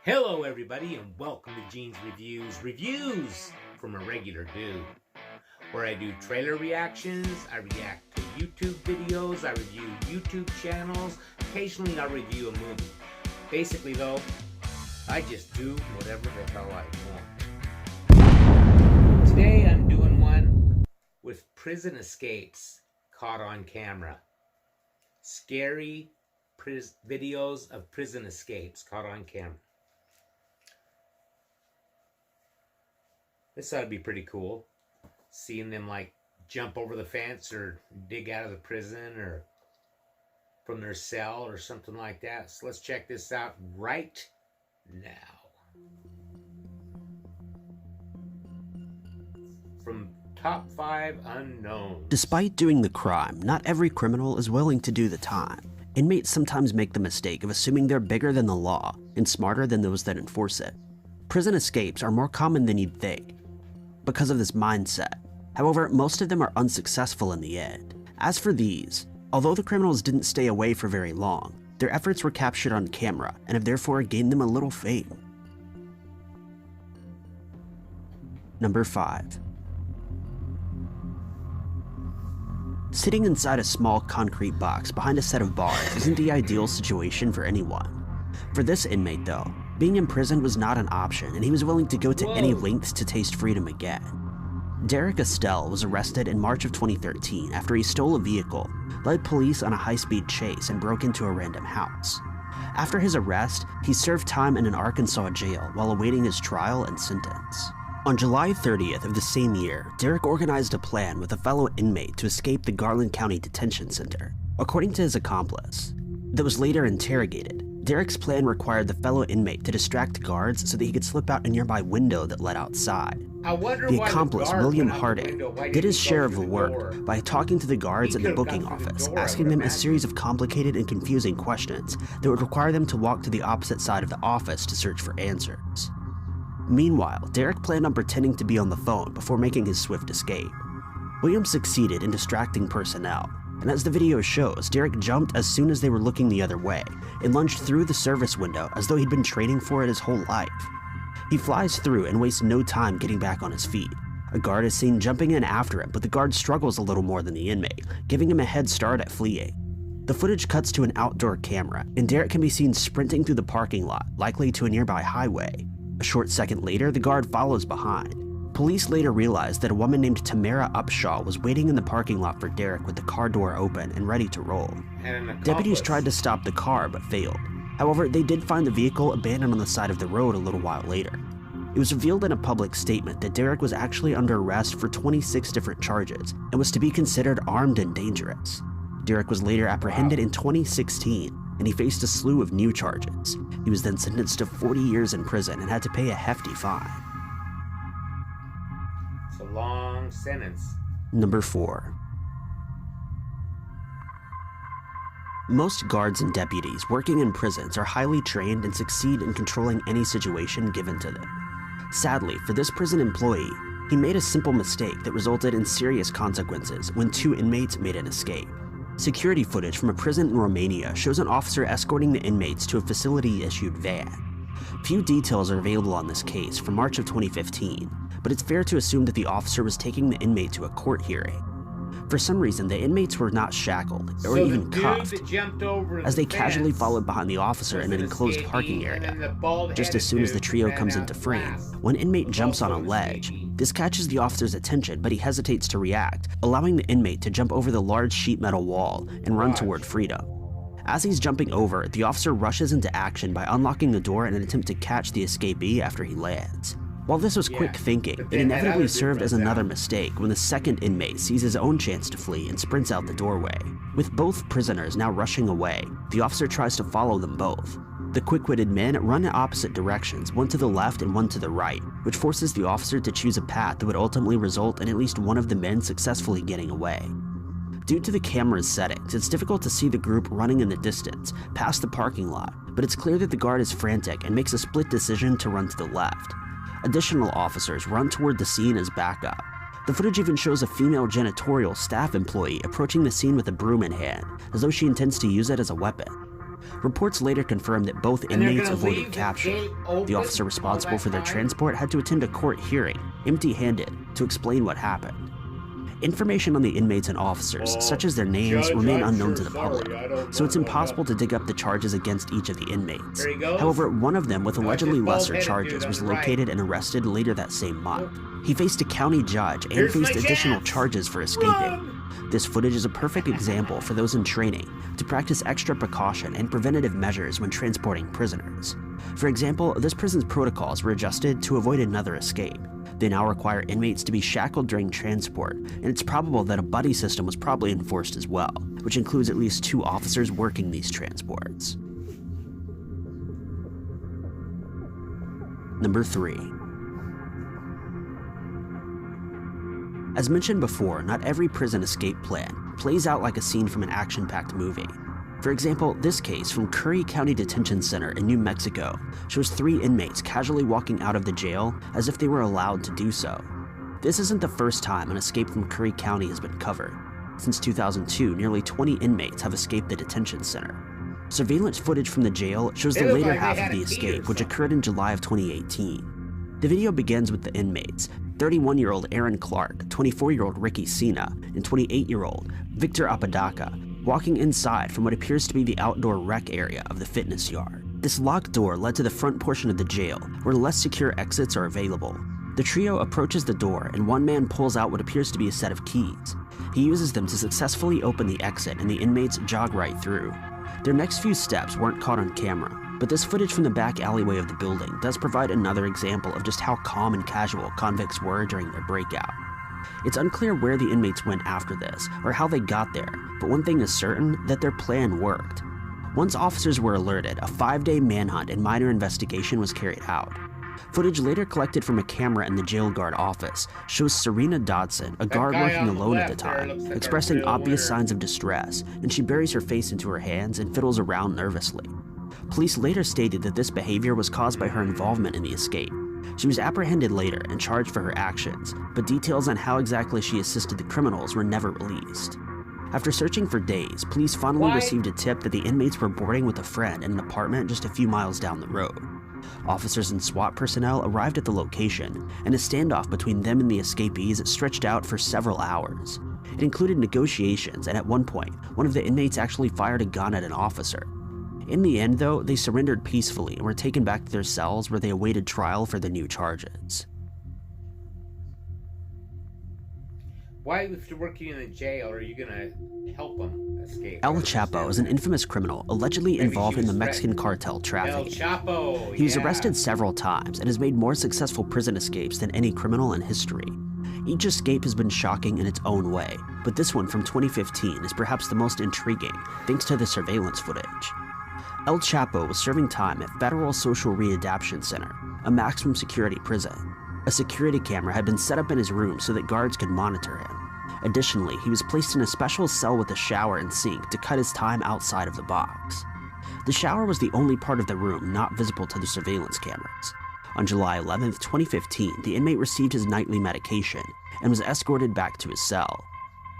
Hello everybody and welcome to Gene's Reviews from a regular dude, where I do trailer reactions, I react to YouTube videos, I review YouTube channels, occasionally I review a movie. Basically though, I just do whatever the hell I want. Today I'm doing one with prison escapes caught on camera. Scary videos of prison escapes caught on camera. This ought to be pretty cool. Seeing them like jump over the fence or dig out of the prison or from their cell or something like that. So let's check this out right now. From Top 5 Unknowns. Despite doing the crime, not every criminal is willing to do the time. Inmates sometimes make the mistake of assuming they're bigger than the law and smarter than those that enforce it. Prison escapes are more common than you'd think because of this mindset. However, most of them are unsuccessful in the end. As for these, although the criminals didn't stay away for very long, their efforts were captured on camera and have therefore gained them a little fame. Number 5. Sitting inside a small concrete box behind a set of bars isn't the ideal situation for anyone. For this inmate though, being imprisoned was not an option, and he was willing to go to any lengths to taste freedom again. Derek Estelle was arrested in March of 2013 after he stole a vehicle, led police on a high-speed chase, and broke into a random house. After his arrest, he served time in an Arkansas jail while awaiting his trial and sentence. On July 30th of the same year, Derek organized a plan with a fellow inmate to escape the Garland County Detention Center. According to his accomplice, that was later interrogated, Derek's plan required the fellow inmate to distract guards so that he could slip out a nearby window that led outside. The accomplice, William Harding, did his share of the work by talking to the guards at the booking office, asking them a series of complicated and confusing questions that would require them to walk to the opposite side of the office to search for answers. Meanwhile, Derek planned on pretending to be on the phone before making his swift escape. William succeeded in distracting personnel, and as the video shows, Derek jumped as soon as they were looking the other way and lunged through the service window as though he'd been training for it his whole life. He flies through and wastes no time getting back on his feet. A guard is seen jumping in after him, but the guard struggles a little more than the inmate, giving him a head start at fleeing. The footage cuts to an outdoor camera, and Derek can be seen sprinting through the parking lot, likely to a nearby highway. A short second later, the guard follows behind. Police later realized that a woman named Tamara Upshaw was waiting in the parking lot for Derek with the car door open and ready to roll. Deputies tried to stop the car but failed. However, they did find the vehicle abandoned on the side of the road a little while later. It was revealed in a public statement that Derek was actually under arrest for 26 different charges and was to be considered armed and dangerous. Derek was later apprehended in 2016, and he faced a slew of new charges. He was then sentenced to 40 years in prison and had to pay a hefty fine. It's a long sentence. Number 4. Most guards and deputies working in prisons are highly trained and succeed in controlling any situation given to them. Sadly, for this prison employee, he made a simple mistake that resulted in serious consequences when 2 inmates made an escape. Security footage from a prison in Romania shows an officer escorting the inmates to a facility-issued van. Few details are available on this case from March of 2015, but it's fair to assume that the officer was taking the inmate to a court hearing. For some reason, the inmates were not shackled or even cuffed, as they casually followed behind the officer in an enclosed parking area. Just as soon as the trio comes into frame, one inmate jumps on a ledge. This catches the officer's attention, but he hesitates to react, allowing the inmate to jump over the large sheet metal wall and run toward freedom. As he's jumping over, the officer rushes into action by unlocking the door in an attempt to catch the escapee after he lands. While this was quick thinking, it inevitably served as another mistake when the second inmate sees his own chance to flee and sprints out the doorway. With both prisoners now rushing away, the officer tries to follow them both. The quick-witted men run in opposite directions, one to the left and one to the right, which forces the officer to choose a path that would ultimately result in at least one of the men successfully getting away. Due to the camera's settings, it's difficult to see the group running in the distance, past the parking lot, but it's clear that the guard is frantic and makes a split decision to run to the left. Additional officers run toward the scene as backup. The footage even shows a female janitorial staff employee approaching the scene with a broom in hand, as though she intends to use it as a weapon. Reports later confirmed that both And they're inmates gonna avoided leave the capture. gate open The officer all responsible that for their time? transport had to attend a court hearing, empty-handed, to explain what happened. Information on the inmates and officers, such as their names, Judge, remain I'm unknown sure to the sorry, public, I don't so it's know what impossible to happened. dig up the charges against each of the inmates. There he goes. However, one of them with Watch allegedly this lesser bald-headed charges dude on was the right. located and arrested later that same month. He faced a county judge and Here's faced my additional chance. charges for escaping. Run! This footage is a perfect example for those in training to practice extra precaution and preventative measures when transporting prisoners. For example, this prison's protocols were adjusted to avoid another escape. They now require inmates to be shackled during transport, and it's probable that a buddy system was probably enforced as well, which includes at least 2 officers working these transports. Number 3. As mentioned before, not every prison escape plan plays out like a scene from an action-packed movie. For example, this case from Curry County Detention Center in New Mexico shows 3 inmates casually walking out of the jail as if they were allowed to do so. This isn't the first time an escape from Curry County has been covered. Since 2002, nearly 20 inmates have escaped the detention center. Surveillance footage from the jail shows the It looked later like they half had of the a key or escape, which something. occurred in July of 2018. The video begins with the inmates, 31-year-old Aaron Clark, 24-year-old Ricky Sina, and 28-year-old Victor Apodaca, walking inside from what appears to be the outdoor rec area of the fitness yard. This locked door led to the front portion of the jail, where less secure exits are available. The trio approaches the door, and one man pulls out what appears to be a set of keys. He uses them to successfully open the exit, and the inmates jog right through. Their next few steps weren't caught on camera, but this footage from the back alleyway of the building does provide another example of just how calm and casual convicts were during their breakout. It's unclear where the inmates went after this, or how they got there, but one thing is certain, that their plan worked. Once officers were alerted, a 5-day manhunt and minor investigation was carried out. Footage later collected from a camera in the jail guard office shows Serena Dodson, a guard guy working on the alone at the left there time, looks like a expressing real obvious winner. signs of distress, and she buries her face into her hands and fiddles around nervously. Police later stated that this behavior was caused by her involvement in the escape. She was apprehended later and charged for her actions, but details on how exactly she assisted the criminals were never released. After searching for days, police finally Why? received a tip that the inmates were boarding with a friend in an apartment just a few miles down the road. Officers and SWAT personnel arrived at the location, and a standoff between them and the escapees stretched out for several hours. It included negotiations, and at one point, one of the inmates actually fired a gun at an officer. In the end, though, they surrendered peacefully and were taken back to their cells where they awaited trial for the new charges. Why, if you're working in the jail, are you gonna help them escape? El Chapo is an infamous criminal allegedly Maybe involved she in the was Mexican threatened. cartel El trafficking. Chapo. He was yeah. arrested several times and has made more successful prison escapes than any criminal in history. Each escape has been shocking in its own way, but this one from 2015 is perhaps the most intriguing thanks to the surveillance footage. El Chapo was serving time at Federal Social Readaptation Center, a maximum security prison. A security camera had been set up in his room so that guards could monitor him. Additionally, he was placed in a special cell with a shower and sink to cut his time outside of the box. The shower was the only part of the room not visible to the surveillance cameras. On July 11, 2015, the inmate received his nightly medication and was escorted back to his cell.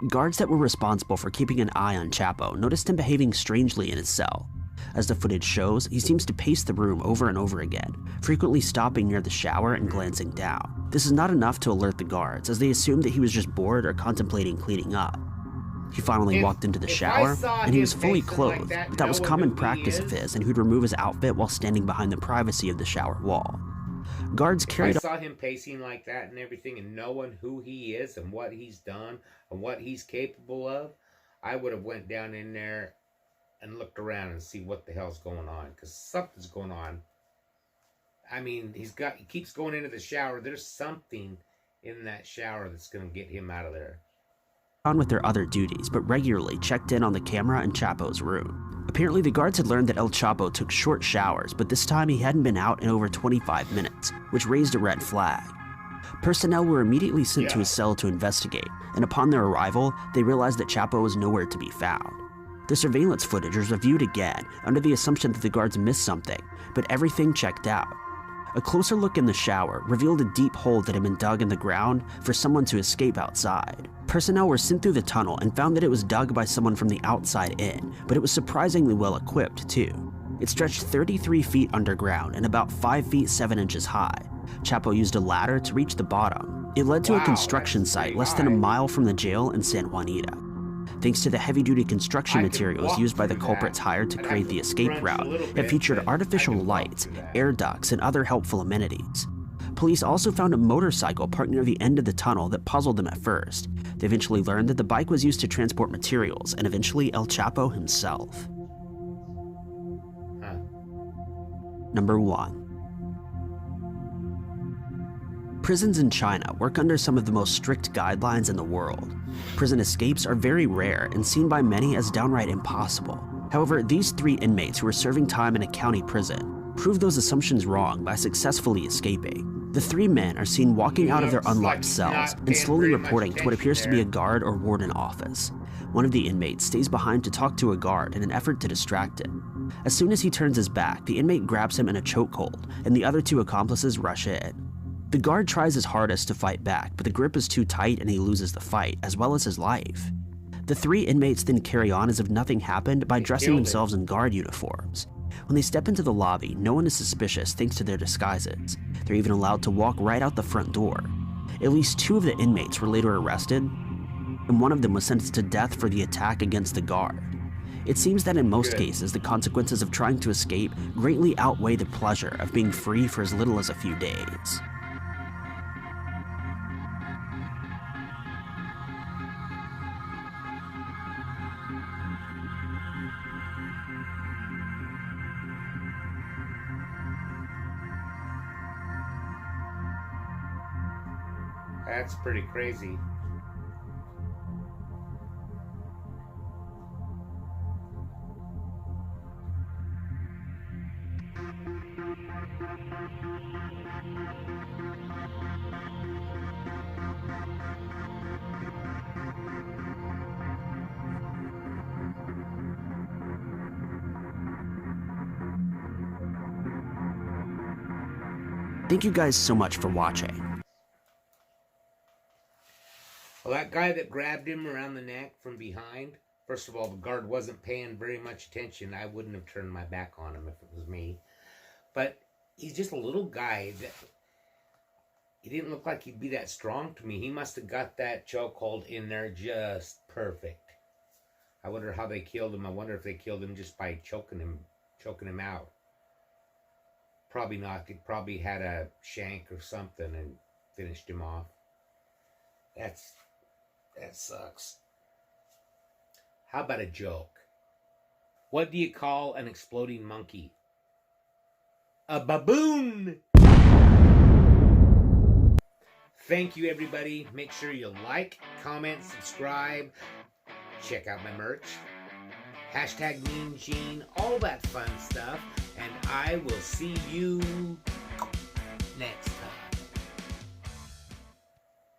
Guards that were responsible for keeping an eye on Chapo noticed him behaving strangely in his cell. As the footage shows, he seems to pace the room over and over again, frequently stopping near the shower and glancing down. This is not enough to alert the guards, as they assumed that he was just bored or contemplating cleaning up. He finally walked into the if I shower, saw and he him was fully facing like clothed, that, but that was no one common knew who he practice of is. his, and he would remove his outfit while standing behind the privacy of the shower wall. Guards If I carried saw him pacing like that and everything and knowing who he is and what he's done and what he's capable of, I would have went down in there and looked around and see what the hell's going on, because something's going on. I mean, he keeps going into the shower. There's something in that shower that's going to get him out of there. on with their other duties, but regularly checked in on the camera in Chapo's room. Apparently, the guards had learned that El Chapo took short showers, but this time he hadn't been out in over 25 minutes, which raised a red flag. Personnel were immediately sent to his cell to investigate, and upon their arrival, they realized that Chapo was nowhere to be found. The surveillance footage was reviewed again, under the assumption that the guards missed something, but everything checked out. A closer look in the shower revealed a deep hole that had been dug in the ground for someone to escape outside. Personnel were sent through the tunnel and found that it was dug by someone from the outside in, but it was surprisingly well equipped too. It stretched 33 feet underground and about 5 feet 7 inches high. Chapo used a ladder to reach the bottom. It led to a construction site less than a mile from the jail in San Juanita. Thanks to the heavy-duty construction materials used by the culprits hired to create the escape route, it featured artificial lights, air ducts, and other helpful amenities. Police also found a motorcycle parked near the end of the tunnel that puzzled them at first. They eventually learned that the bike was used to transport materials, and eventually El Chapo himself. Number 1. Prisons in China work under some of the most strict guidelines in the world. Prison escapes are very rare and seen by many as downright impossible. However, these 3 inmates who were serving time in a county prison proved those assumptions wrong by successfully escaping. The 3 men are seen walking out of their unlocked cells and slowly reporting to what appears to be a guard or warden office. One of the inmates stays behind to talk to a guard in an effort to distract him. As soon as he turns his back, the inmate grabs him in a chokehold, and the other 2 accomplices rush in. The guard tries his hardest to fight back, but the grip is too tight and he loses the fight, as well as his life. The 3 inmates then carry on as if nothing happened by dressing themselves in guard uniforms. When they step into the lobby, no one is suspicious thanks to their disguises. They're even allowed to walk right out the front door. At least 2 of the inmates were later arrested, and one of them was sentenced to death for the attack against the guard. It seems that in most cases, the consequences of trying to escape greatly outweigh the pleasure of being free for as little as a few days. That's pretty crazy. Thank you guys so much for watching. Well, that guy that grabbed him around the neck from behind, first of all, the guard wasn't paying very much attention. I wouldn't have turned my back on him if it was me. But he's just a little guy that he didn't look like he'd be that strong to me. He must have got that chokehold in there just perfect. I wonder how they killed him. I wonder if they killed him just by choking him out. Probably not. He probably had a shank or something and finished him off. That sucks. How about a joke? What do you call an exploding monkey? A baboon! Thank you, everybody. Make sure you like, comment, subscribe. Check out my merch. Hashtag meangene, all that fun stuff. And I will see you next